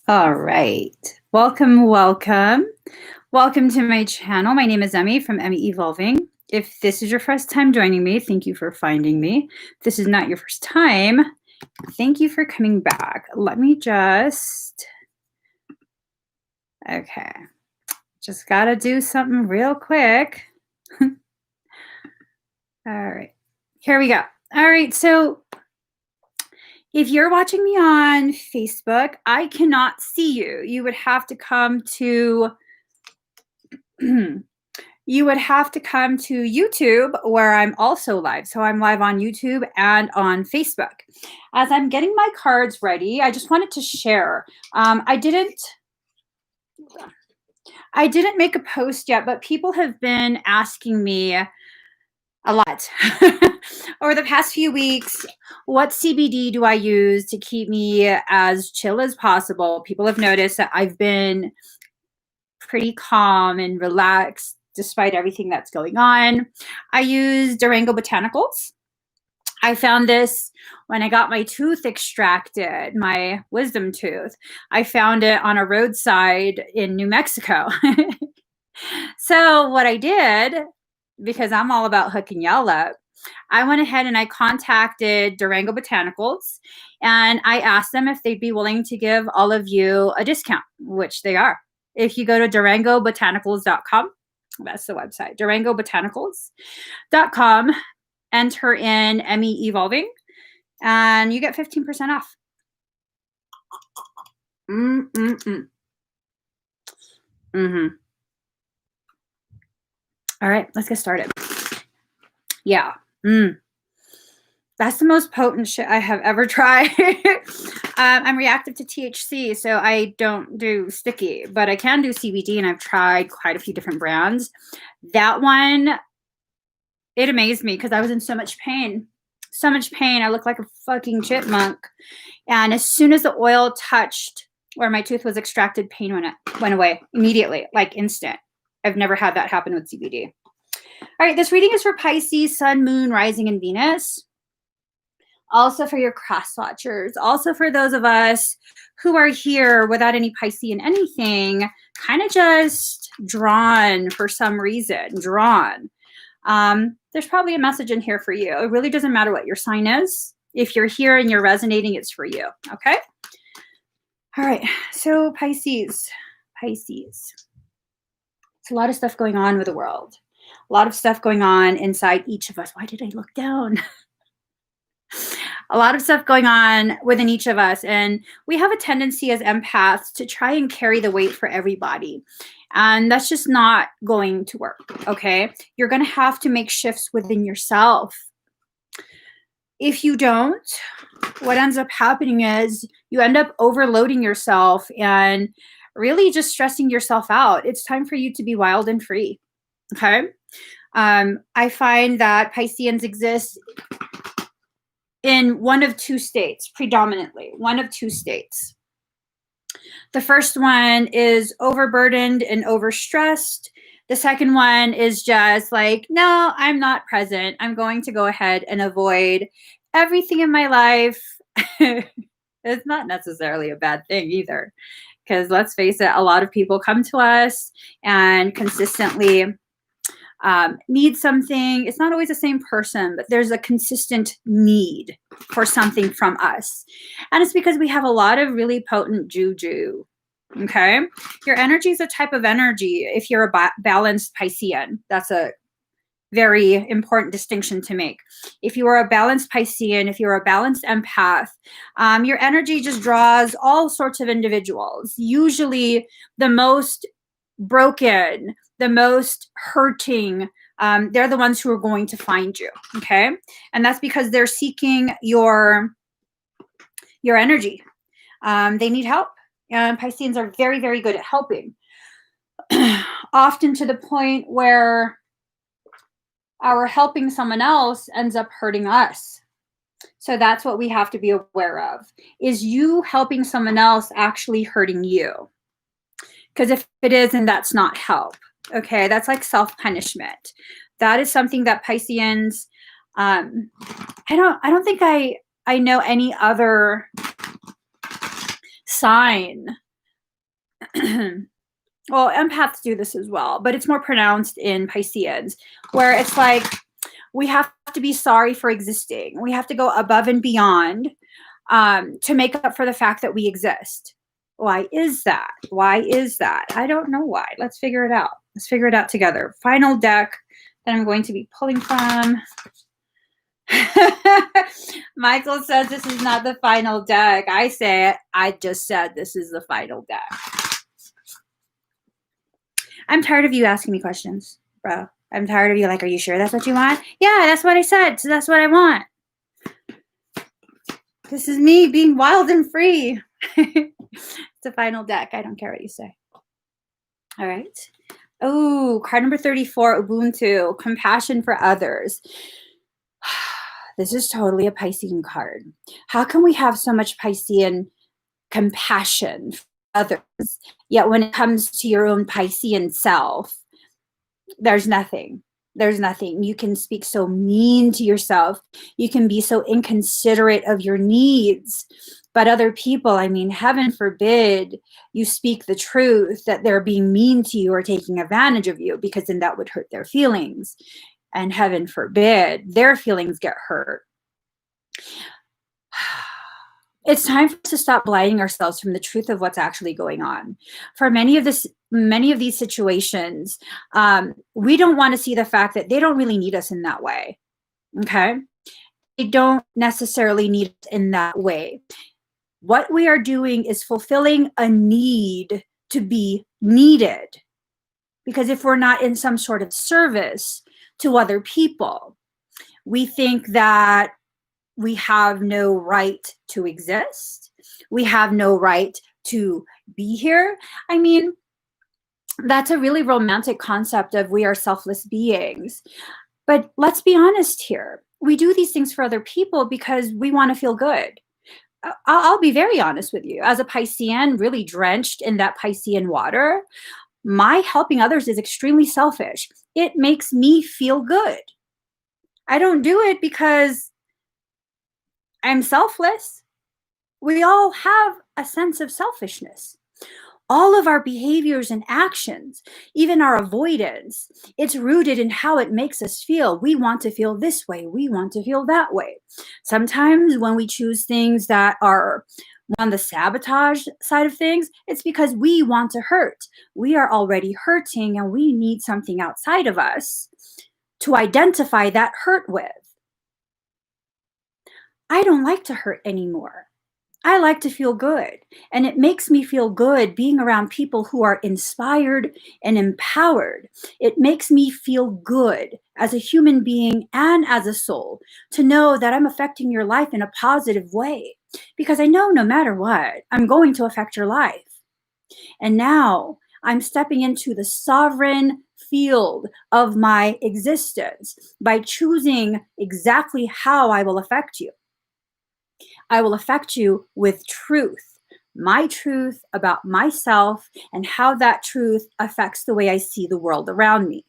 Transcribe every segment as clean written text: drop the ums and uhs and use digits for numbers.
All right. Welcome, welcome. Welcome to my channel. My name is Emmie from Emmie Evolving. If this is your first time joining me, thank you for finding me. If this is not your first time, thank you for coming back. Let me just, okay. Just got to do something real quick. All right. Here we go. All right. So if you're watching me on Facebook, I cannot see you. You would have to come to YouTube, where I'm also live. So I'm live on YouTube and on Facebook. As I'm getting my cards ready, I just wanted to share. I didn't make a post yet, but people have been asking me a lot over the past few weeks, what CBD do I use to keep me as chill as possible? People have noticed that I've been pretty calm and relaxed despite everything that's going on. I use Durango Botanicals. I found this when I got my tooth extracted, my wisdom tooth. I found it on a roadside in New Mexico. So what I did, because I'm all about hooking y'all up, I went ahead and I contacted Durango Botanicals and I asked them if they'd be willing to give all of you a discount, which they are. If you go to durangobotanicals.com, that's the website, durangobotanicals.com, enter in Emmie Evolving, and you get 15% off. All right, let's get started. Yeah. That's the most potent shit I have ever tried. I'm reactive to THC, so I don't do sticky, but I can do CBD, and I've tried quite a few different brands. That one, it amazed me because I was in so much pain. So much pain. I looked like a fucking chipmunk. And as soon as the oil touched where my tooth was extracted, pain went away immediately, like instant. I've never had that happen with CBD. All right, this reading is for Pisces, Sun, Moon, Rising, and Venus. Also for your cross watchers. Also for those of us who are here without any Pisces in anything, kind of just drawn for some reason, drawn. There's probably a message in here for you. It really doesn't matter what your sign is. If you're here and you're resonating, it's for you, okay? All right, so Pisces. It's a lot of stuff going on with the world. A lot of stuff going on inside each of us. Why did I look down? A lot of stuff going on within each of us. And we have a tendency as empaths to try and carry the weight for everybody. And that's just not going to work, okay? You're going to have to make shifts within yourself. If you don't, what ends up happening is you end up overloading yourself and really just stressing yourself out. It's time for you to be wild and free, okay? I find that Pisceans exist in one of two states, predominantly, one of two states. The first one is overburdened and overstressed. The second one is just like, no, I'm not present. I'm going to go ahead and avoid everything in my life. It's not necessarily a bad thing either, because let's face it, a lot of people come to us and consistently need something. It's not always the same person, but there's a consistent need for something from us. And it's because we have a lot of really potent juju. Okay. Your energy is a type of energy. If you're a balanced Piscean, that's a very important distinction to make. If you are a balanced Piscean, if you're a balanced empath, your energy just draws all sorts of individuals, usually the most broken, the most hurting. They're the ones who are going to find you, okay? And that's because they're seeking your energy. They need help. And Pisceans are very, very good at helping. Often to the point where our helping someone else ends up hurting us. So that's what we have to be aware of. Is you helping someone else actually hurting you? Because if it is, then that's not help. Okay, that's like self-punishment. That is something that Pisceans, I don't think I know any other sign well, empaths do this as well, but it's more pronounced in Pisceans, where it's like we have to be sorry for existing. We have to go above and beyond to make up for the fact that we exist. Why is that? Why is that? I don't know why. Let's figure it out. Let's figure it out together. Final deck that I'm going to be pulling from. Michael says this is not the final deck. I say it. I just said this is the final deck. I'm tired of you asking me questions, bro. I'm tired of you like, are you sure that's what you want? Yeah, that's what I said. So that's what I want. This is me being wild and free. It's a final deck. I don't care what you say. All right. Oh, card number 34, Ubuntu, compassion for others. This is totally a Piscean card. How can we have so much Piscean compassion for others, yet when it comes to your own Piscean self, there's nothing. There's nothing. You can speak so mean to yourself. You can be so inconsiderate of your needs. But other people, I mean, heaven forbid you speak the truth that they're being mean to you or taking advantage of you, because then that would hurt their feelings. And heaven forbid their feelings get hurt. It's time for us to stop blinding ourselves from the truth of what's actually going on. For many of these situations, we don't want to see the fact that they don't really need us in that way. Okay? They don't necessarily need us in that way. What we are doing is fulfilling a need to be needed. Because if we're not in some sort of service to other people, we think that we have no right to exist. We have no right to be here. I mean, that's a really romantic concept of we are selfless beings. But let's be honest here. We do these things for other people because we want to feel good. I'll be very honest with you. As a Piscean, really drenched in that Piscean water, my helping others is extremely selfish. It makes me feel good. I don't do it because I'm selfless. We all have a sense of selfishness. All of our behaviors and actions, even our avoidance, it's rooted in how it makes us feel. We want to feel this way. We want to feel that way. Sometimes when we choose things that are on the sabotage side of things, it's because we want to hurt. We are already hurting and we need something outside of us to identify that hurt with. I don't like to hurt anymore. I like to feel good. And it makes me feel good being around people who are inspired and empowered. It makes me feel good as a human being and as a soul to know that I'm affecting your life in a positive way. Because I know no matter what, I'm going to affect your life. And now I'm stepping into the sovereign field of my existence by choosing exactly how I will affect you. I will affect you with truth, my truth about myself and how that truth affects the way I see the world around me.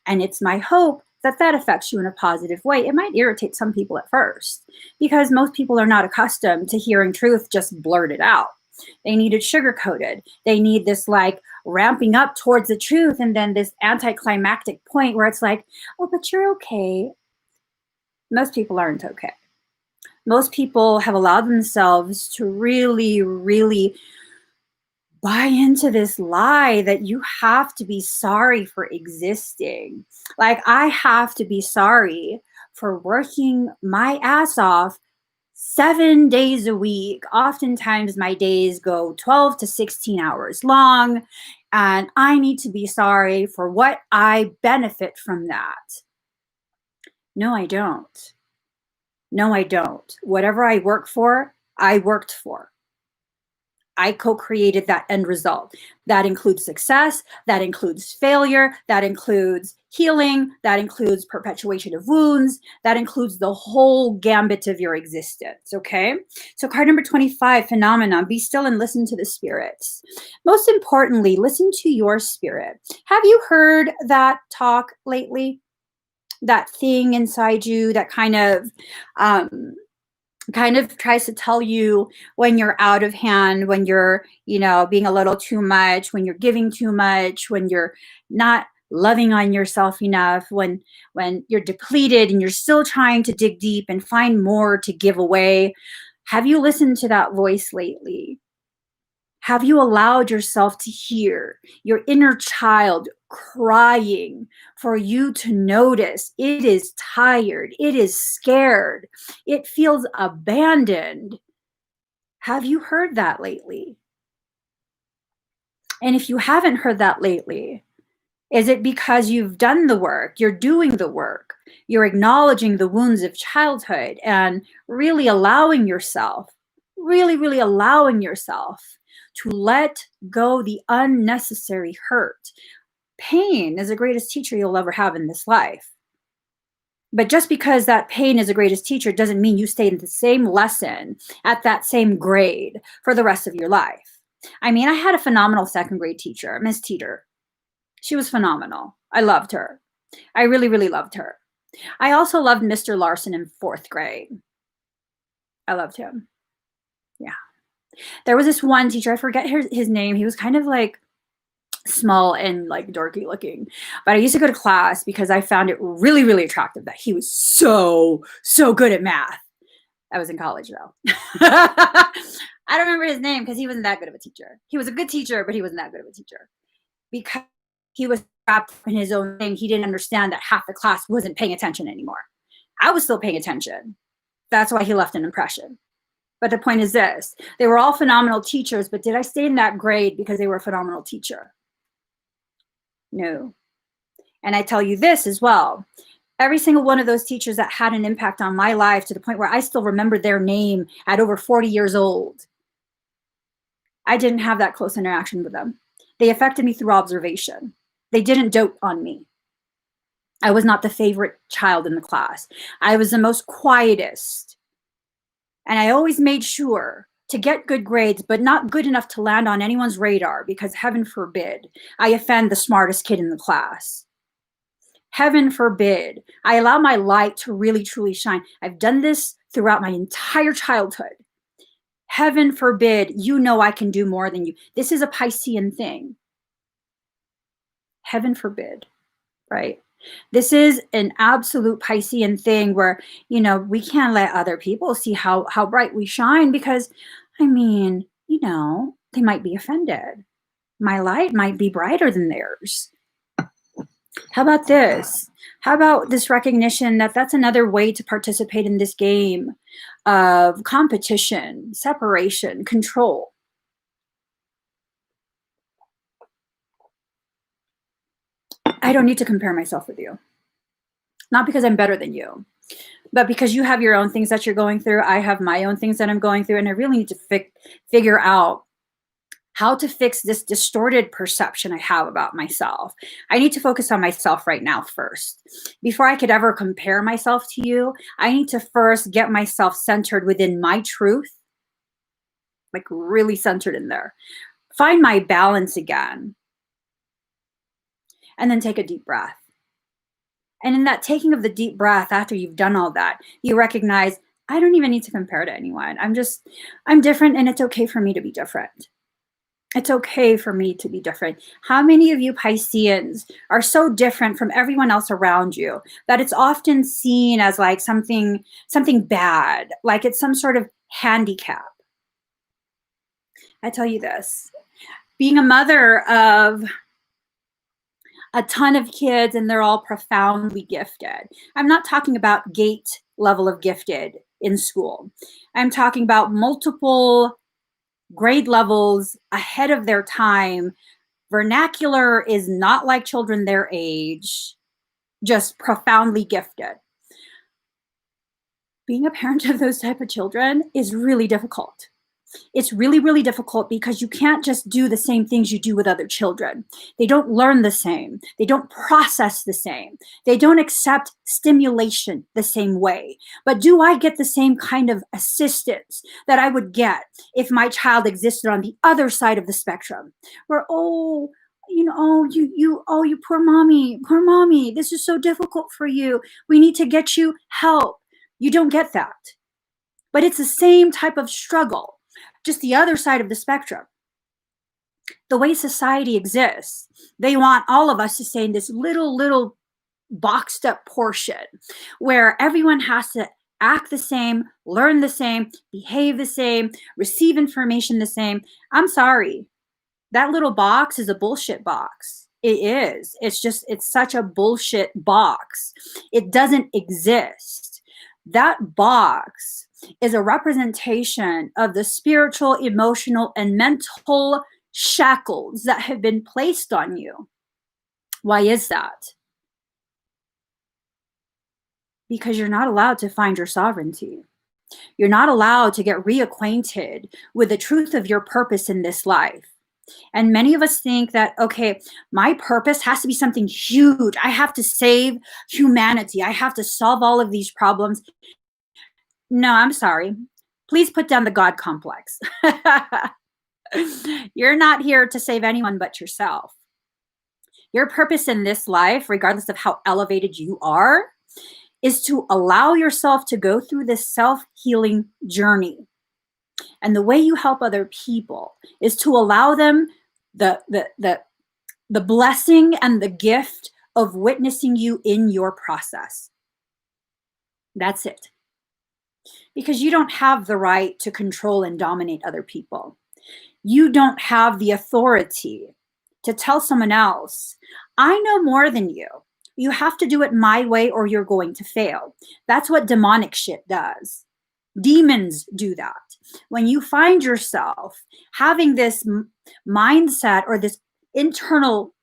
And it's my hope that that affects you in a positive way. It might irritate some people at first because most people are not accustomed to hearing truth just blurted out. They need it sugar-coated. They need this like ramping up towards the truth and then this anticlimactic point where it's like, oh, but you're okay. Most people aren't okay. Most people have allowed themselves to really, really buy into this lie that you have to be sorry for existing. Like, I have to be sorry for working my ass off 7 days a week. Oftentimes my days go 12 to 16 hours long, and I need to be sorry for what I benefit from that. No, I don't. No, I don't. Whatever I work for, I worked for. I co-created that end result. That includes success, that includes failure, that includes healing, that includes perpetuation of wounds, that includes the whole gambit of your existence, okay? So card number 25, phenomenon, be still and listen to the spirits. Most importantly, listen to your spirit. Have you heard that talk lately? That thing inside you that kind of kind of tries to tell you when you're out of hand, when you're, being a little too much, when you're giving too much, when you're not loving on yourself enough, when you're depleted and you're still trying to dig deep and find more to give away. Have you listened to that voice lately? Have you allowed yourself to hear your inner child crying for you to notice it is tired, it is scared, it feels abandoned? Have you heard that lately? And if you haven't heard that lately, is it because you've done the work, you're doing the work, you're acknowledging the wounds of childhood and really allowing yourself, really allowing yourself to let go the unnecessary hurt? Pain is the greatest teacher you'll ever have in this life. But just because that pain is the greatest teacher doesn't mean you stay in the same lesson at that same grade for the rest of your life. I mean, I had a phenomenal second grade teacher, Miss Teeter. She was phenomenal. I loved her. I really loved her. I also loved Mr. Larson in fourth grade. I loved him. Yeah. There was this one teacher, I forget his name. He was kind of like small and like dorky looking, but I used to go to class because I found it really attractive that he was so good at math. I was in college though. I don't remember his name because he wasn't that good of a teacher. He was a good teacher, but he wasn't that good of a teacher because he was wrapped up in his own thing. He didn't understand that half the class wasn't paying attention anymore. I was still paying attention. That's why he left an impression. But the point is this: they were all phenomenal teachers, but did I stay in that grade because they were a phenomenal teacher? No. And I tell you this as well. Every single one of those teachers that had an impact on my life to the point where I still remember their name at over 40 years old, I didn't have that close interaction with them. They affected me through observation. They didn't dote on me. I was not the favorite child in the class. I was the most quietest. And I always made sure to get good grades, but not good enough to land on anyone's radar because heaven forbid I offend the smartest kid in the class. Heaven forbid I allow my light to really truly shine. I've done this throughout my entire childhood. Heaven forbid I can do more than you. This is a Piscean thing. Heaven forbid, right? This is an absolute Piscean thing where, we can't let other people see how bright we shine because, they might be offended. My light might be brighter than theirs. How about this? How about this recognition that that's another way to participate in this game of competition, separation, control? I don't need to compare myself with you. Not because I'm better than you, but because you have your own things that you're going through. I have my own things that I'm going through, and I really need to figure out how to fix this distorted perception I have about myself. I need to focus on myself right now first. Before I could ever compare myself to you, I need to first get myself centered within my truth, like really centered in there. Find my balance again. And then take a deep breath. And in that taking of the deep breath, after you've done all that, you recognize, I don't even need to compare to anyone. I'm different, and it's okay for me to be different. It's okay for me to be different. How many of you Pisceans are so different from everyone else around you that it's often seen as like something bad, like it's some sort of handicap? I tell you this, being a mother of a ton of kids and they're all profoundly gifted. I'm not talking about gate level of gifted in school. I'm talking about multiple grade levels ahead of their time. Vernacular is not like children their age, just profoundly gifted. Being a parent of those type of children is really difficult. It's really difficult because you can't just do the same things you do with other children. They don't learn the same. They don't process the same. They don't accept stimulation the same way. But do I get the same kind of assistance that I would get if my child existed on the other side of the spectrum? Where, you poor mommy, this is so difficult for you. We need to get you help. You don't get that. but it's the same type of struggle, just the other side of the spectrum. The way society exists, they want all of us to stay in this little boxed up portion where everyone has to act the same, learn the same, behave the same, receive information the same. I'm sorry. That little box is a bullshit box. It is. It's such a bullshit box. It doesn't exist. That box is a representation of the spiritual, emotional, and mental shackles that have been placed on you. Why is that? Because you're not allowed to find your sovereignty. You're not allowed to get reacquainted with the truth of your purpose in this life. And many of us think that, okay, my purpose has to be something huge. I have to save humanity. I have to solve all of these problems. No, I'm sorry. Please put down the God complex. You're not here to save anyone but yourself. Your purpose in this life, regardless of how elevated you are, is to allow yourself to go through this self-healing journey. And the way you help other people is to allow them the blessing and the gift of witnessing you in your process. That's it. Because you don't have the right to control and dominate other people. You don't have the authority to tell someone else, I know more than you. You have to do it my way or you're going to fail. That's what demonic shit does. Demons do that. When you find yourself having this mindset or this internal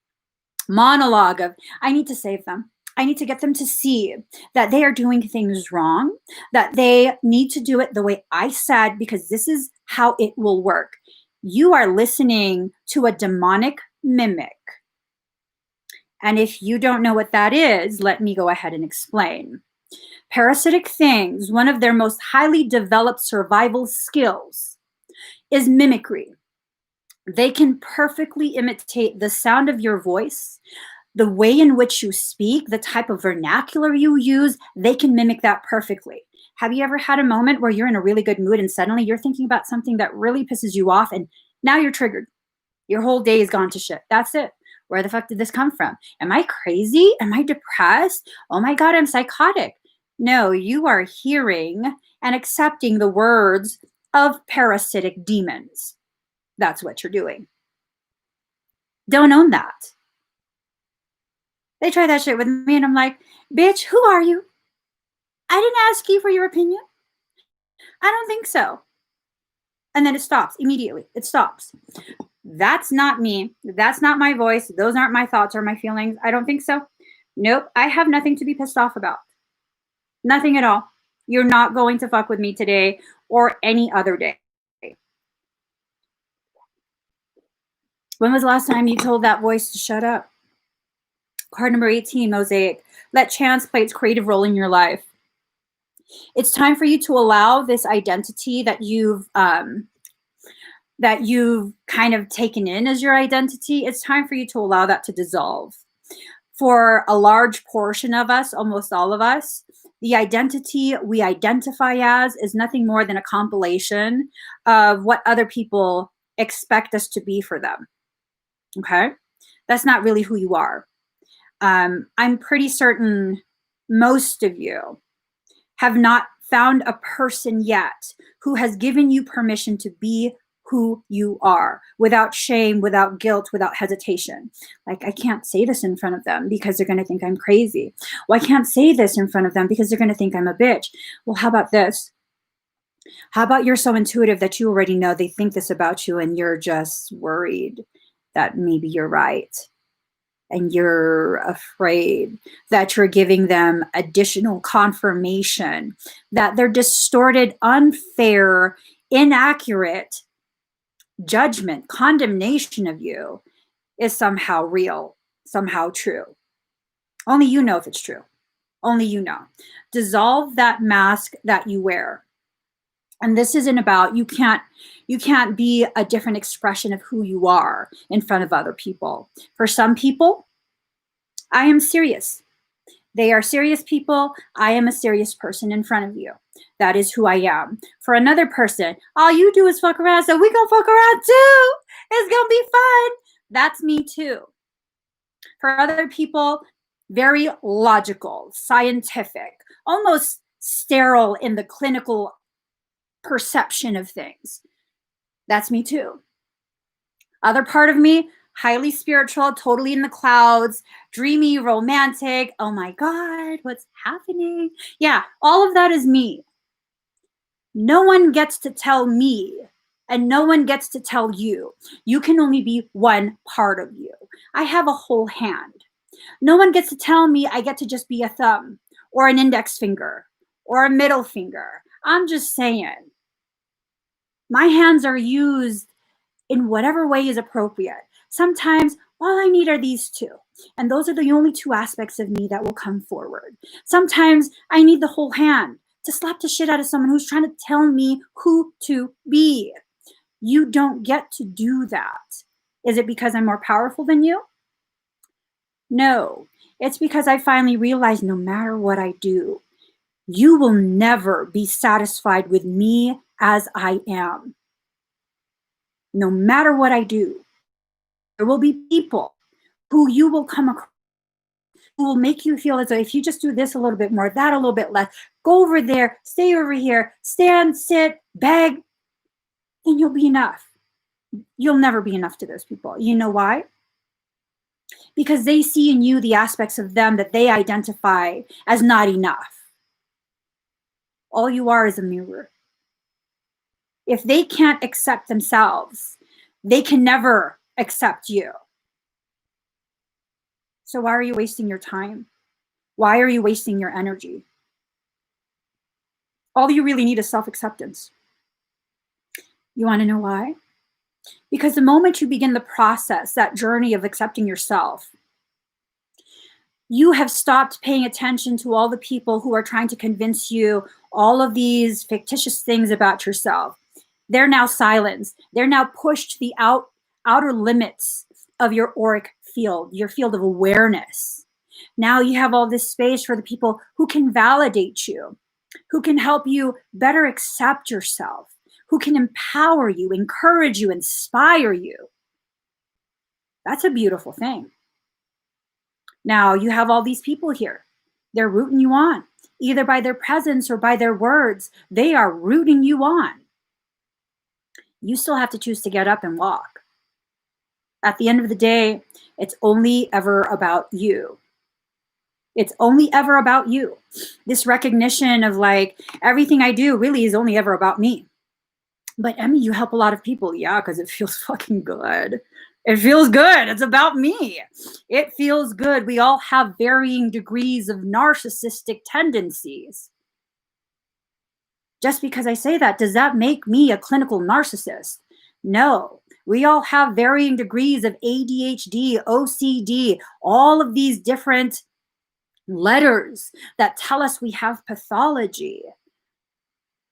monologue of, I need to save them. I need to get them to see that they are doing things wrong, that they need to do it the way I said, because this is how it will work. You are listening to a demonic mimic. And if you don't know what that is, let me go ahead and explain. Parasitic things, one of their most highly developed survival skills is mimicry. They can perfectly imitate the sound of your voice, the way in which you speak, the type of vernacular you use. They can mimic that perfectly. Have you ever had a moment where you're in a really good mood and suddenly you're thinking about something that really pisses you off and now you're triggered? Your whole day is gone to shit. That's it. Where the fuck did this come from? Am I crazy? Am I depressed? Oh my God, I'm psychotic. No, you are hearing and accepting the words of parasitic demons. That's what you're doing. Don't own that. They try that shit with me and I'm like, bitch, who are you? I didn't ask you for your opinion. I don't think so. And then it stops immediately. It stops. That's not me. That's not my voice. Those aren't my thoughts or my feelings. I don't think so. Nope. I have nothing to be pissed off about. Nothing at all. You're not going to fuck with me today or any other day. When was the last time you told that voice to shut up? Card number 18, Mosaic. Let chance play its creative role in your life. It's time for you to allow this identity that you've kind of taken in as your identity. It's time for you to allow that to dissolve. For a large portion of us, almost all of us, the identity we identify as is nothing more than a compilation of what other people expect us to be for them. Okay? That's not really who you are. I'm pretty certain most of you have not found a person yet who has given you permission to be who you are without shame, without guilt, without hesitation. Like, I can't say this in front of them because they're going to think I'm crazy. Well, I can't say this in front of them because they're going to think I'm a bitch. Well, how about this? How about you're so intuitive that you already know they think this about you and you're just worried that maybe you're right. And you're afraid that you're giving them additional confirmation that their distorted, unfair, inaccurate judgment, condemnation of you is somehow real, somehow true. Only you know if it's true. Only you know. Dissolve that mask that you wear. And this isn't about, you can't be a different expression of who you are in front of other people. For some people, I am serious. They are serious people. I am a serious person in front of you. That is who I am. For another person, all you do is fuck around, so we gonna fuck around too. It's gonna be fun. That's me too. For other people, very logical, scientific, almost sterile in the clinical perception of things. That's me too. Other part of me, highly spiritual, totally in the clouds, dreamy, romantic. Oh my God, what's happening? Yeah, all of that is me. No one gets to tell me, and no one gets to tell you. You can only be one part of you. I have a whole hand. No one gets to tell me I get to just be a thumb or an index finger or a middle finger. I'm just saying. My hands are used in whatever way is appropriate. Sometimes all I need are these two. And those are the only two aspects of me that will come forward. Sometimes I need the whole hand to slap the shit out of someone who's trying to tell me who to be. You don't get to do that. Is it because I'm more powerful than you? No, it's because I finally realized no matter what I do, you will never be satisfied with me as I am. No matter what I do, there will be people who you will come across who will make you feel as though if you just do this a little bit more, that a little bit less, go over there, stay over here, stand, sit, beg, then you'll be enough. You'll never be enough to those people. You know why? Because they see in you the aspects of them that they identify as not enough. All you are is a mirror. If they can't accept themselves, they can never accept you. So why are you wasting your time? Why are you wasting your energy? All you really need is self-acceptance. You want to know why? Because the moment you begin the process, that journey of accepting yourself, you have stopped paying attention to all the people who are trying to convince you all of these fictitious things about yourself. They're now silenced. They're now pushed to the outer limits of your auric field, your field of awareness. Now you have all this space for the people who can validate you, who can help you better accept yourself, who can empower you, encourage you, inspire you. That's a beautiful thing. Now you have all these people here. They're rooting you on, either by their presence or by their words. They are rooting you on. You still have to choose to get up and walk. At the end of the day, it's only ever about you. It's only ever about you. This recognition of like, everything I do really is only ever about me. But Emmie, you help a lot of people. Yeah, because it feels fucking good. It feels good. It's about me. It feels good. We all have varying degrees of narcissistic tendencies. Just because I say that, does that make me a clinical narcissist? No. We all have varying degrees of ADHD, OCD, all of these different letters that tell us we have pathology.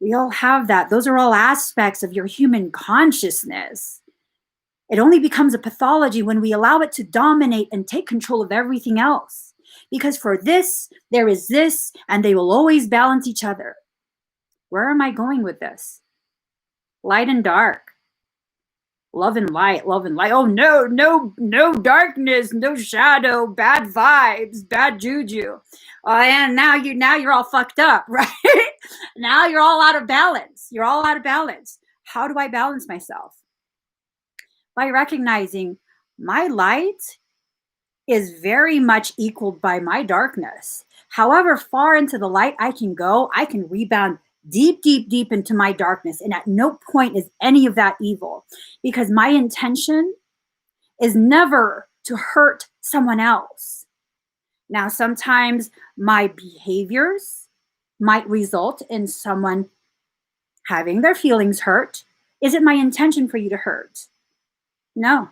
We all have that. Those are all aspects of your human consciousness. It only becomes a pathology when we allow it to dominate and take control of everything else. Because for this, there is this, and they will always balance each other. Where am I going with this? Light and dark. Love and light, love and light. Oh, no darkness, no shadow, bad vibes, bad juju. And now you're all fucked up, right? Now you're all out of balance. You're all out of balance. How do I balance myself? By recognizing my light is very much equaled by my darkness. However far into the light I can go, I can rebound deep, deep, deep into my darkness. And at no point is any of that evil, because my intention is never to hurt someone else. Now, sometimes my behaviors might result in someone having their feelings hurt. Is it my intention for you to hurt? No,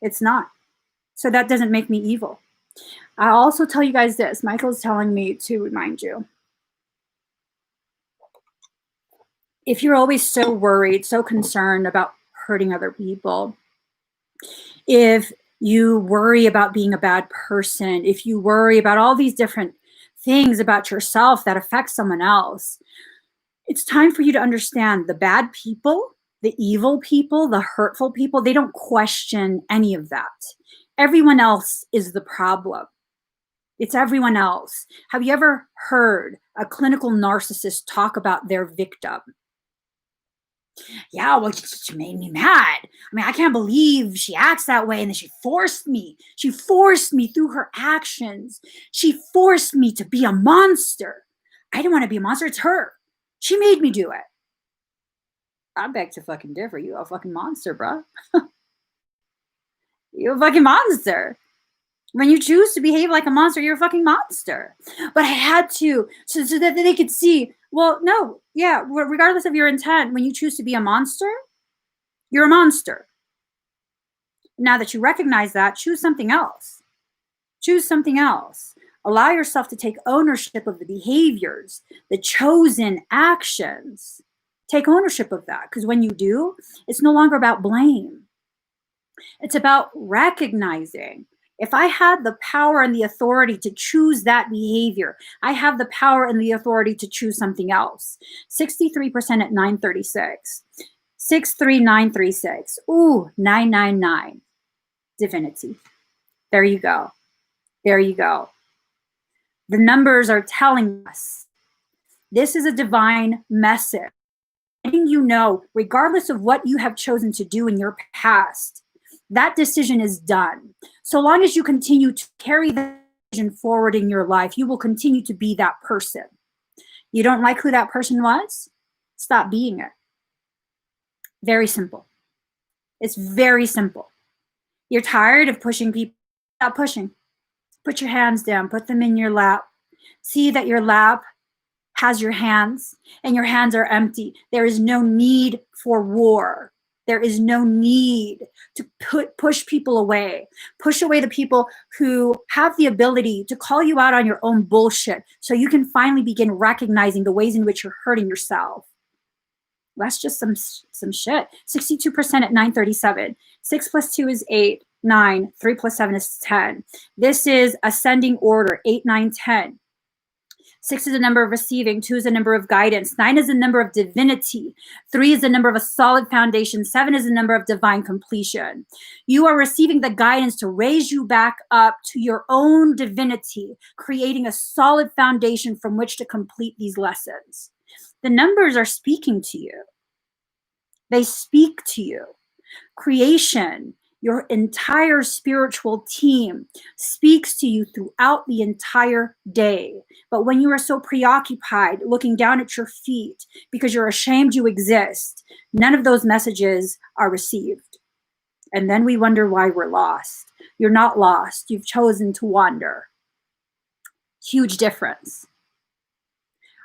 it's not. So that doesn't make me evil. I'll also tell you guys this. Michael's telling me to remind you. If you're always so worried, so concerned about hurting other people, if you worry about being a bad person, if you worry about all these different things about yourself that affect someone else, it's time for you to understand the bad people, the evil people, the hurtful people, they don't question any of that. Everyone else is the problem. It's everyone else. Have you ever heard a clinical narcissist talk about their victim? Yeah, well, she made me mad. I mean, I can't believe she acts that way. And then she forced me. She forced me through her actions. She forced me to be a monster. I didn't want to be a monster. It's her. She made me do it. I beg to fucking differ. You a fucking monster, bro. You a fucking monster. When you choose to behave like a monster, you're a fucking monster. But I had to, so that they could see, well, no, yeah, regardless of your intent, when you choose to be a monster, you're a monster. Now that you recognize that, choose something else. Choose something else. Allow yourself to take ownership of the behaviors, the chosen actions. Take ownership of that, because when you do, it's no longer about blame. It's about recognizing, if I had the power and the authority to choose that behavior, I have the power and the authority to choose something else. 63% at 936. 63936. Ooh, 999. Divinity. There you go. There you go. The numbers are telling us this is a divine message. Letting you know, regardless of what you have chosen to do in your past, that decision is done. So long as you continue to carry that decision forward in your life, you will continue to be that person. You don't like who that person was? Stop being it. Very simple. It's very simple. You're tired of pushing people. Stop pushing. Put your hands down. Put them in your lap. See that your lap has your hands and your hands are empty. There is no need for war. There is no need to push people away. Push away the people who have the ability to call you out on your own bullshit so you can finally begin recognizing the ways in which you're hurting yourself. That's just some shit. 62% at 937. 6 plus 2 is 8. 9. 3 plus 7 is 10. This is ascending order. 8, 9, 10. 6 is a number of receiving. 2 is a number of guidance. 9 is a number of divinity. 3 is a number of a solid foundation. 7 is a number of divine completion. You are receiving the guidance to raise you back up to your own divinity, creating a solid foundation from which to complete these lessons. The numbers are speaking to you. They speak to you. Creation, your entire spiritual team speaks to you throughout the entire day. But when you are so preoccupied looking down at your feet because you're ashamed you exist, none of those messages are received. And then we wonder why we're lost. You're not lost. You've chosen to wander. Huge difference.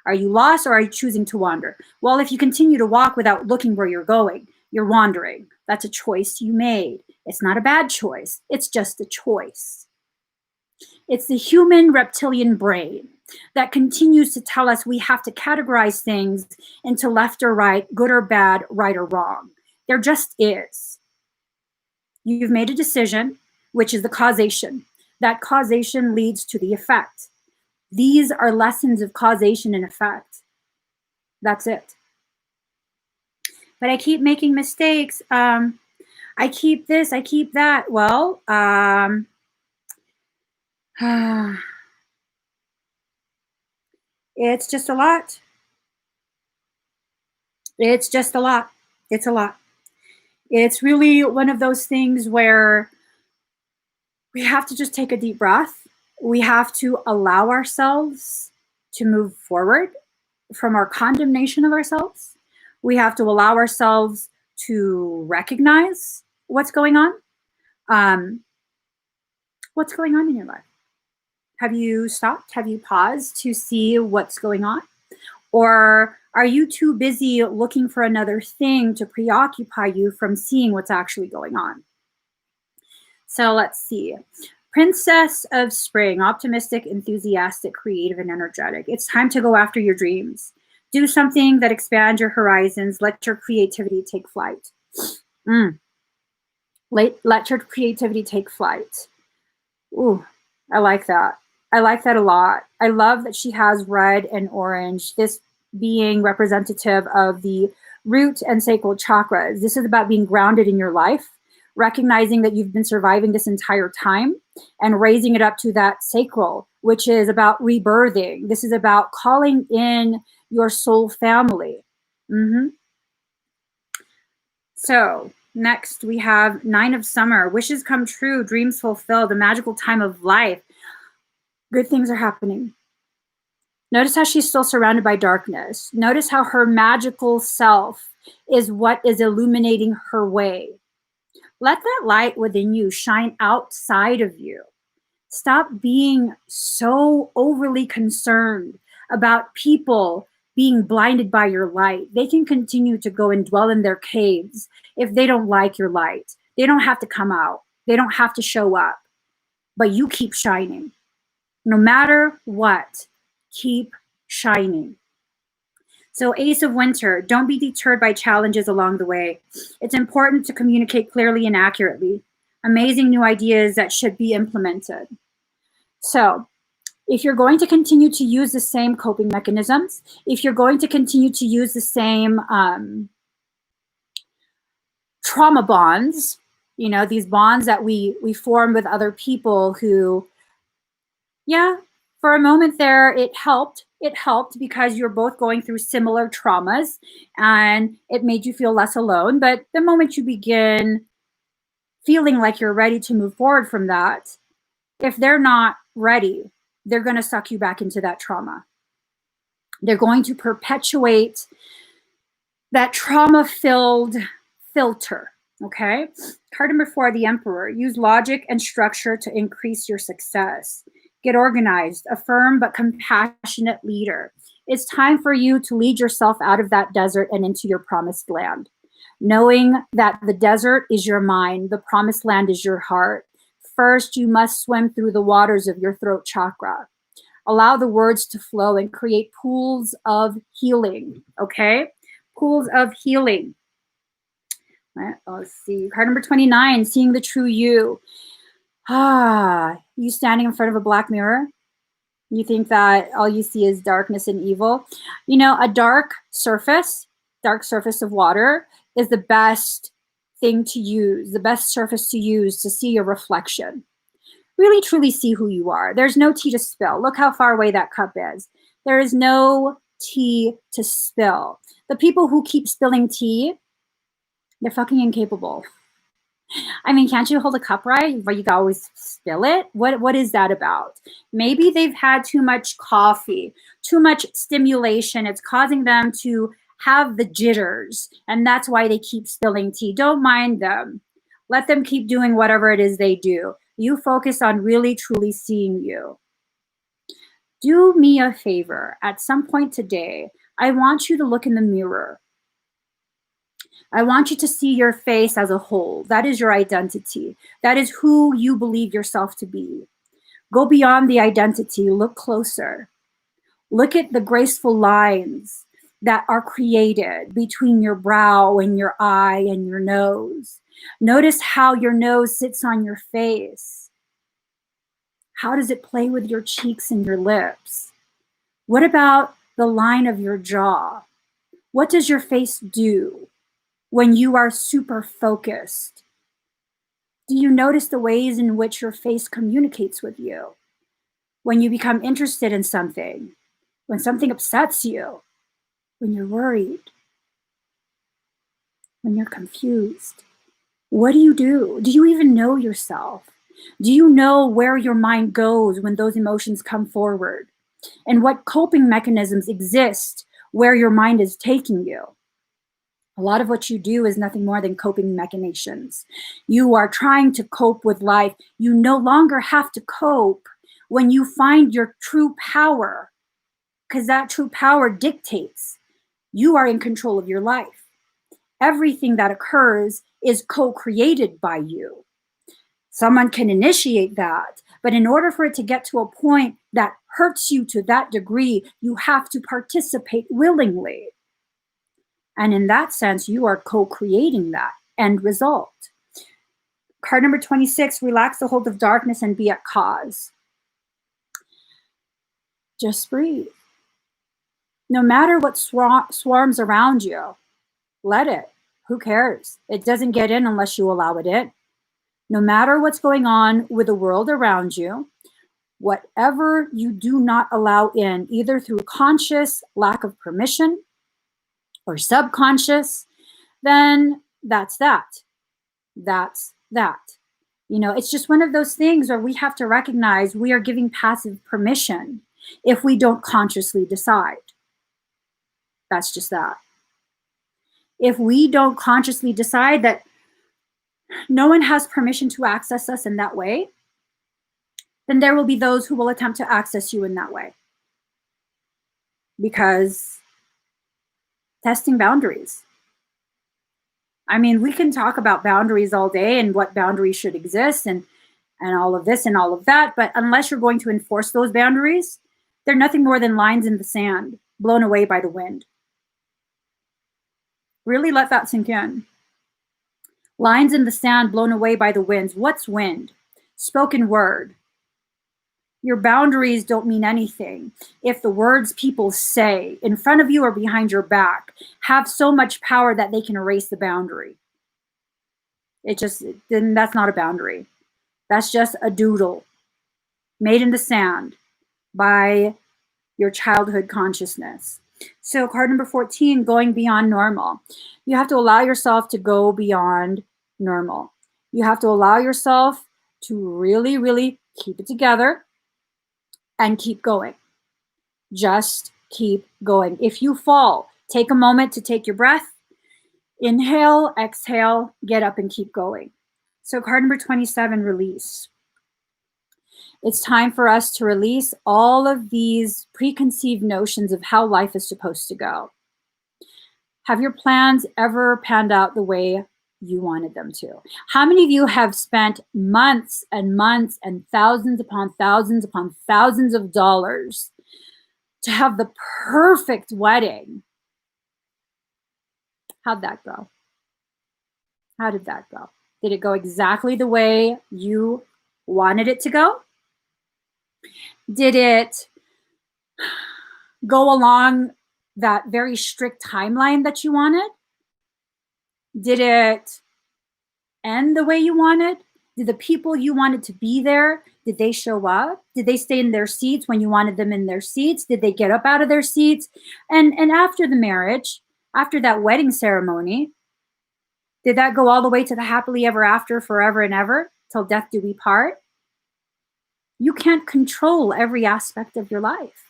Are you lost or are you choosing to wander? Well, if you continue to walk without looking where you're going, you're wandering. That's a choice you made. It's not a bad choice. It's just a choice. It's the human reptilian brain that continues to tell us we have to categorize things into left or right, good or bad, right or wrong. There just is. You've made a decision, which is the causation. That causation leads to the effect. These are lessons of causation and effect. That's it. But I keep making mistakes. I keep this, I keep that. Well, it's just a lot. It's just a lot. It's a lot. It's really one of those things where we have to just take a deep breath. We have to allow ourselves to move forward from our condemnation of ourselves. We have to allow ourselves to recognize what's going on. What's going on in your life? Have you stopped? Have you paused to see what's going on? Or are you too busy looking for another thing to preoccupy you from seeing what's actually going on? So let's see. Princess of Spring, optimistic, enthusiastic, creative, and energetic. It's time to go after your dreams. Do something that expands your horizons. Let your creativity take flight. Let your creativity take flight. Ooh, I like that. I like that a lot. I love that she has red and orange, this being representative of the root and sacral chakras. This is about being grounded in your life, recognizing that you've been surviving this entire time and raising it up to that sacral, which is about rebirthing. This is about calling in your soul family. So next we have 9 of Summer. Wishes come true, dreams fulfilled, the magical time of life. Good things are happening. Notice how she's still surrounded by darkness. Notice how her magical self is what is illuminating her way. Let that light within you shine outside of you. Stop being so overly concerned about people being blinded by your light. They can continue to go and dwell in their caves if they don't like your light. They don't have to come out. They don't have to show up. But you keep shining. No matter what, keep shining. So Ace of Winter, don't be deterred by challenges along the way. It's important to communicate clearly and accurately. Amazing new ideas that should be implemented. So if you're going to continue to use the same coping mechanisms, if you're going to continue to use the same trauma bonds, you know, these bonds that we form with other people who, yeah, for a moment there, it helped. It helped because you're both going through similar traumas and it made you feel less alone. But the moment you begin feeling like you're ready to move forward from that, if they're not ready, they're going to suck you back into that trauma. They're going to perpetuate that trauma-filled filter, okay? Card number 4, the Emperor. Use logic and structure to increase your success. Get organized, a firm but compassionate leader. It's time for you to lead yourself out of that desert and into your promised land. Knowing that the desert is your mind, the promised land is your heart. First, you must swim through the waters of your throat chakra. Allow the words to flow and create pools of healing, okay? Pools of healing. Let's see. Card number 29, seeing the true you. You standing in front of a black mirror. You think that all you see is darkness and evil. You know, a dark surface of water is the best thing to use, the best surface to use to see your reflection. Really, truly see who you are. There's no tea to spill. Look how far away that cup is. There is no tea to spill. The people who keep spilling tea, they're fucking incapable. I mean, can't you hold a cup right? But you can always spill it. What is that about? Maybe they've had too much coffee, too much stimulation. It's causing them to have the jitters, and that's why they keep spilling tea. Don't mind them. Let them keep doing whatever it is they do. You focus on really, truly seeing you. Do me a favor. At some point today, I want you to look in the mirror. I want you to see your face as a whole. That is your identity. That is who you believe yourself to be. Go beyond the identity. Look closer. Look at the graceful lines that are created between your brow and your eye and your nose. Notice how your nose sits on your face. How does it play with your cheeks and your lips? What about the line of your jaw? What does your face do when you are super focused? Do you notice the ways in which your face communicates with you? When you become interested in something, when something upsets you, when you're worried, when you're confused, what do? Do you even know yourself? Do you know where your mind goes when those emotions come forward? And what coping mechanisms exist where your mind is taking you? A lot of what you do is nothing more than coping mechanisms. You are trying to cope with life. You no longer have to cope when you find your true power, because that true power dictates. You are in control of your life. Everything that occurs is co-created by you. Someone can initiate that, but in order for it to get to a point that hurts you to that degree, you have to participate willingly. And in that sense, you are co-creating that end result. Card number 26, relax the hold of darkness and be at cause. Just breathe. No matter what swarms around you, let it. Who cares? It doesn't get in unless you allow it in. No matter what's going on with the world around you, whatever you do not allow in, either through conscious lack of permission or subconscious, then that's that. That's that. You know, it's just one of those things where we have to recognize we are giving passive permission if we don't consciously decide. That's just that. If we don't consciously decide that no one has permission to access us in that way, then there will be those who will attempt to access you in that way. Because testing boundaries. I mean, we can talk about boundaries all day and what boundaries should exist and all of this and all of that, but unless you're going to enforce those boundaries, they're nothing more than lines in the sand, blown away by the wind. Really let that sink in. Lines in the sand blown away by the winds. What's wind? Spoken word. Your boundaries don't mean anything if the words people say in front of you or behind your back have so much power that they can erase the boundary. Then that's not a boundary. That's just a doodle made in the sand by your childhood consciousness. So card number 14, going beyond normal. You have to allow yourself to go beyond normal. You have to allow yourself to really, really keep it together and keep going. Just keep going. If you fall, take a moment to take your breath. Inhale, exhale, get up and keep going. So card number 27, release. It's time for us to release all of these preconceived notions of how life is supposed to go. Have your plans ever panned out the way you wanted them to? How many of you have spent months and months and thousands upon thousands of dollars to have the perfect wedding? How'd that go? How did that go? Did it go exactly the way you wanted it to go? Did it go along that very strict timeline that you wanted? Did it end the way you wanted? Did the people you wanted to be there, did they show up? Did they stay in their seats when you wanted them in their seats? Did they get up out of their seats? And after the marriage, after that wedding ceremony, did that go all the way to the happily ever after, forever and ever, till death do we part? You can't control every aspect of your life.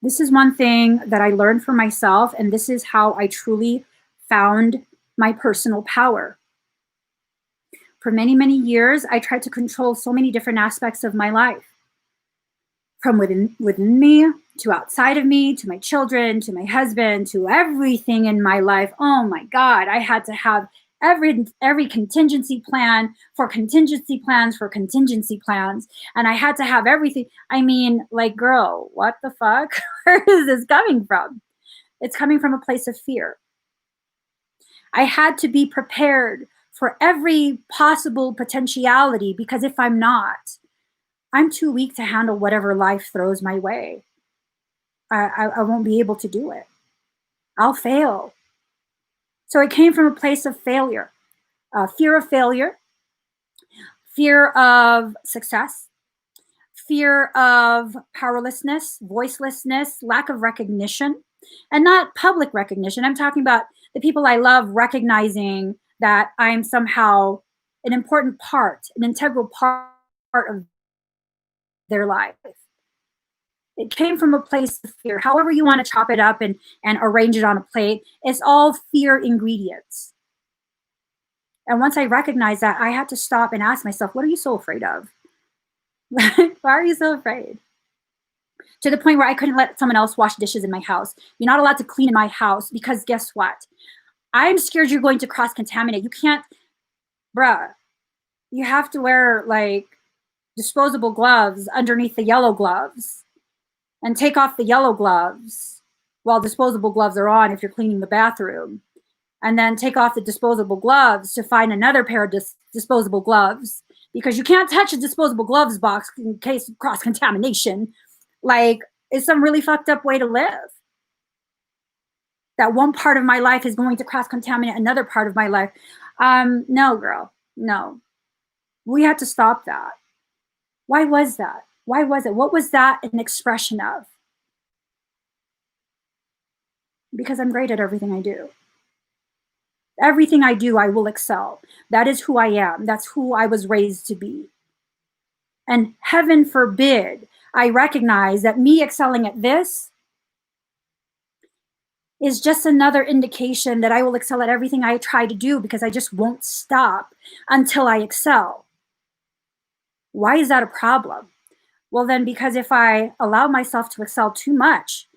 This is one thing that I learned for myself, and this is how I truly found my personal power. For many, many years, I tried to control so many different aspects of my life. From within me, to outside of me, to my children, to my husband, to everything in my life. Oh my God, I had to have every contingency plan for contingency plans for contingency plans. And I had to have everything. I mean, like, girl, what the fuck? Where is this coming from? It's coming from a place of fear. I had to be prepared for every possible potentiality, because if I'm not, I'm too weak to handle whatever life throws my way. I won't be able to do it. I'll fail. So it came from a place of failure, fear of failure, fear of success, fear of powerlessness, voicelessness, lack of recognition, and not public recognition. I'm talking about the people I love recognizing that I'm somehow an important part, an integral part of their life. It came from a place of fear. However you want to chop it up and arrange it on a plate, it's all fear ingredients. And once I recognized that, I had to stop and ask myself, what are you so afraid of? Why are you so afraid? To the point where I couldn't let someone else wash dishes in my house. You're not allowed to clean in my house because guess what? I'm scared you're going to cross-contaminate. You can't, bruh, you have to wear like disposable gloves underneath the yellow gloves and take off the yellow gloves while disposable gloves are on if you're cleaning the bathroom. and then take off the disposable gloves to find another pair of disposable gloves, because you can't touch a disposable gloves box in case of cross-contamination. Like, it's some really fucked up way to live. That one part of my life is going to cross-contaminate another part of my life. No, girl, no. We had to stop that. Why was that? Why was it? What was that an expression of? Because I'm great at everything I do. Everything I do, I will excel. That is who I am. That's who I was raised to be. And heaven forbid I recognize that me excelling at this is just another indication that I will excel at everything I try to do, because I just won't stop until I excel. Why is that a problem? Well, then, because if I allow myself to excel too much,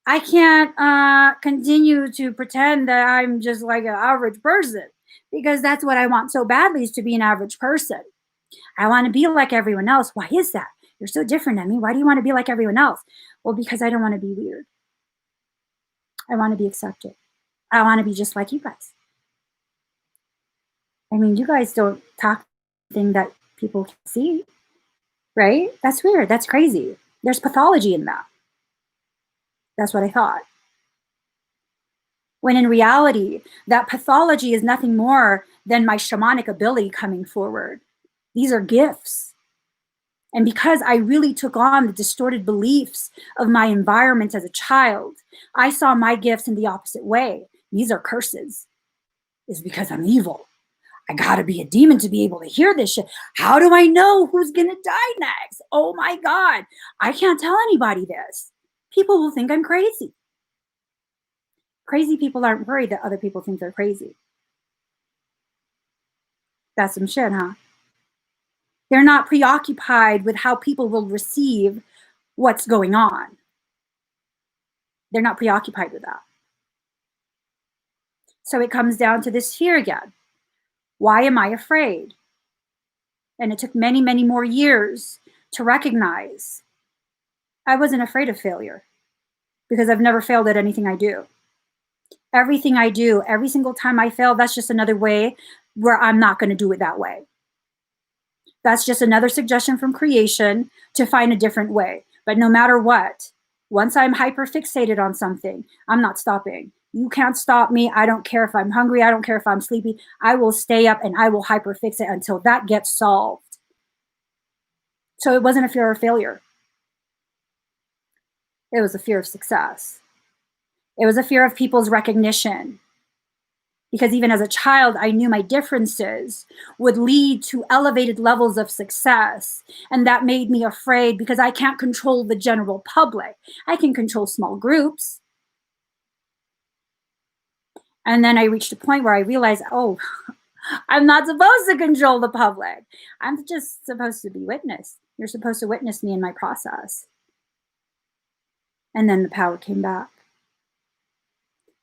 I can't continue to pretend that I'm just like an average person, because that's what I want so badly, is to be an average person. I want to be like everyone else. Why is that? You're so different, Emmie. Why do you want to be like everyone else? Well, because I don't want to be weird. I want to be accepted. I want to be just like you guys. I mean, you guys don't talk thing that people can see, right? That's weird. That's crazy. There's pathology in that. That's what I thought. When in reality, that pathology is nothing more than my shamanic ability coming forward. These are gifts. And because I really took on the distorted beliefs of my environment as a child, I saw my gifts in the opposite way. These are curses. It's because I'm evil. I gotta be a demon to be able to hear this shit. How do I know who's gonna die next? Oh my God. I can't tell anybody this. People will think I'm crazy. Crazy people aren't worried that other people think they're crazy. That's some shit, huh? They're not preoccupied with how people will receive what's going on. They're not preoccupied with that. So it comes down to this fear again. Why am I afraid? And it took many, many more years to recognize I wasn't afraid of failure, because I've never failed at anything I do. Everything I do, every single time I fail, that's just another way where I'm not going to do it that way. That's just another suggestion from creation to find a different way. But no matter what, once I'm hyper fixated on something, I'm not stopping. You can't stop me. I don't care if I'm hungry. I don't care if I'm sleepy. I will stay up and I will hyper fixate until that gets solved. So it wasn't a fear of failure. It was a fear of success. It was a fear of people's recognition. Because even as a child, I knew my differences would lead to elevated levels of success. And that made me afraid, because I can't control the general public. I can control small groups. And then I reached a point where I realized, oh, I'm not supposed to control the public. I'm just supposed to be witnessed. You're supposed to witness me in my process. And then the power came back.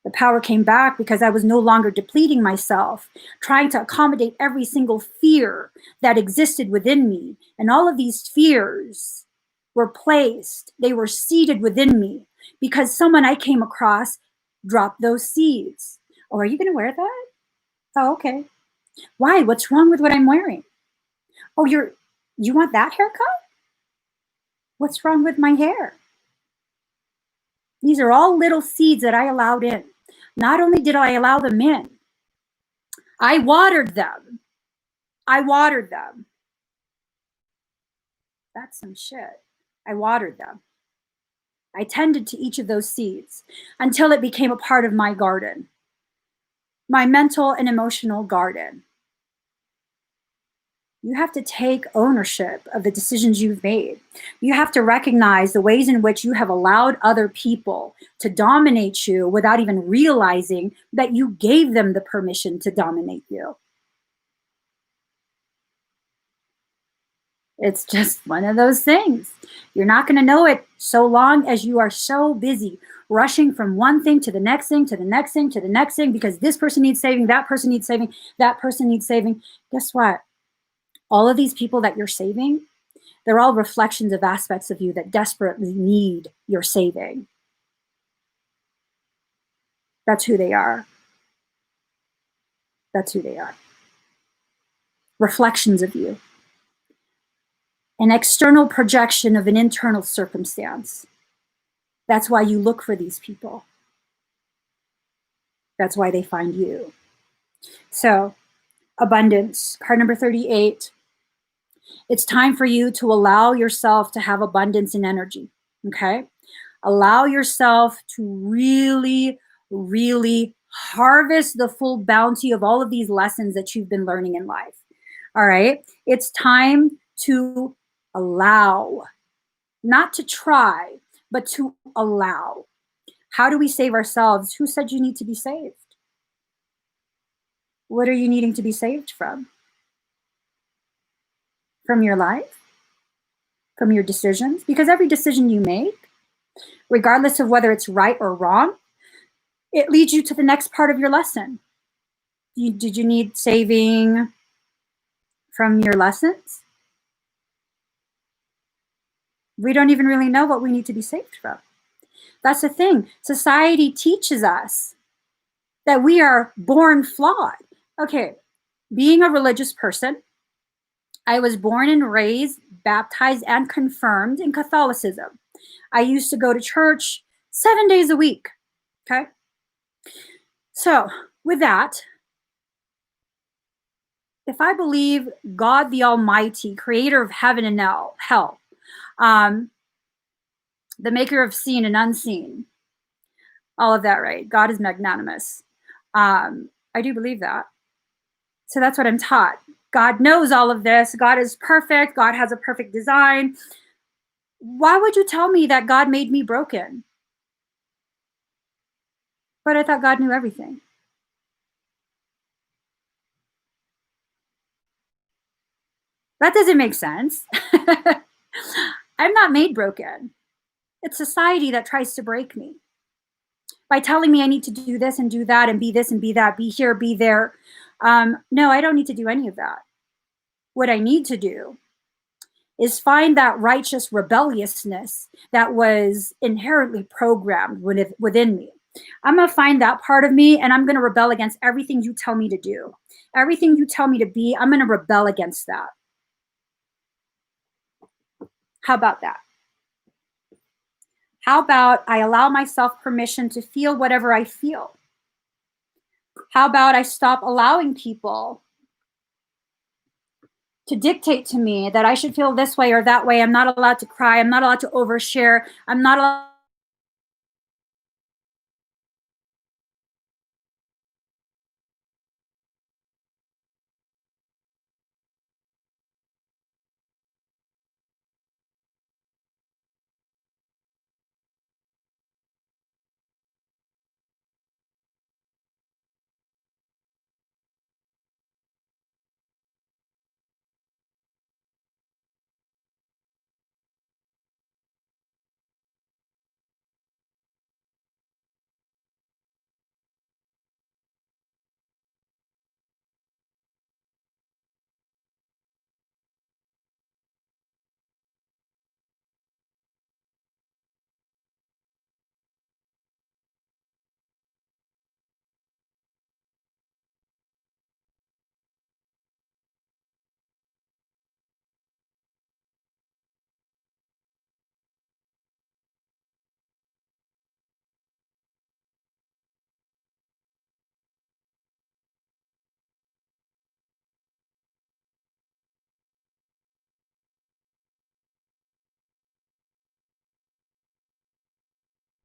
The power came back because I was no longer depleting myself, trying to accommodate every single fear that existed within me. And all of these fears were placed, they were seeded within me because someone I came across dropped those seeds. Oh, are you going to wear that? Oh, okay. Why? What's wrong with what I'm wearing? Oh, you want that haircut? What's wrong with my hair? These are all little seeds that I allowed in. Not only did I allow them in, I watered them. I watered them. That's some shit. I watered them. I tended to each of those seeds until it became a part of my garden, my mental and emotional garden. You have to take ownership of the decisions you've made. You have to recognize the ways in which you have allowed other people to dominate you without even realizing that you gave them the permission to dominate you. It's just one of those things. You're not going to know it so long as you are so busy rushing from one thing to the next thing, to the next thing, to the next thing, because this person needs saving, that person needs saving, that person needs saving. Guess what? All of these people that you're saving, they're all reflections of aspects of you that desperately need your saving. That's who they are. That's who they are. Reflections of you. An external projection of an internal circumstance. That's why you look for these people. That's why they find you. So, abundance, card number 38. It's time for you to allow yourself to have abundance in energy, okay? Allow yourself to really, really harvest the full bounty of all of these lessons that you've been learning in life, all right? It's time to allow, not to try, but to allow. How do we save ourselves? Who said you need to be saved? What are you needing to be saved from? From your life? From your decisions? Because every decision you make, regardless of whether it's right or wrong, it leads you to the next part of your lesson. Did you need saving from your lessons? We don't even really know what we need to be saved from. That's the thing. Society teaches us that we are born flawed. Okay, being a religious person, I was born and raised, baptized, and confirmed in Catholicism. I used to go to church 7 days a week, okay? So with that, if I believe God the Almighty, creator of heaven and hell, the maker of seen and unseen, all of that, right? God is magnanimous. I do believe that. So that's what I'm taught. God knows all of this. God is perfect. God has a perfect design. Why would you tell me that God made me broken? But I thought God knew everything. That doesn't make sense. I'm not made broken. It's society that tries to break me by telling me I need to do this and do that and be this and be that, be here, be there. No, I don't need to do any of that. What I need to do is find that righteous rebelliousness that was inherently programmed within me. I'm going to find that part of me, and I'm going to rebel against everything you tell me to do. Everything you tell me to be, I'm going to rebel against that. How about that? How about I allow myself permission to feel whatever I feel? How about I stop allowing people to dictate to me that I should feel this way or that way? I'm not allowed to cry. I'm not allowed to overshare. I'm not allowed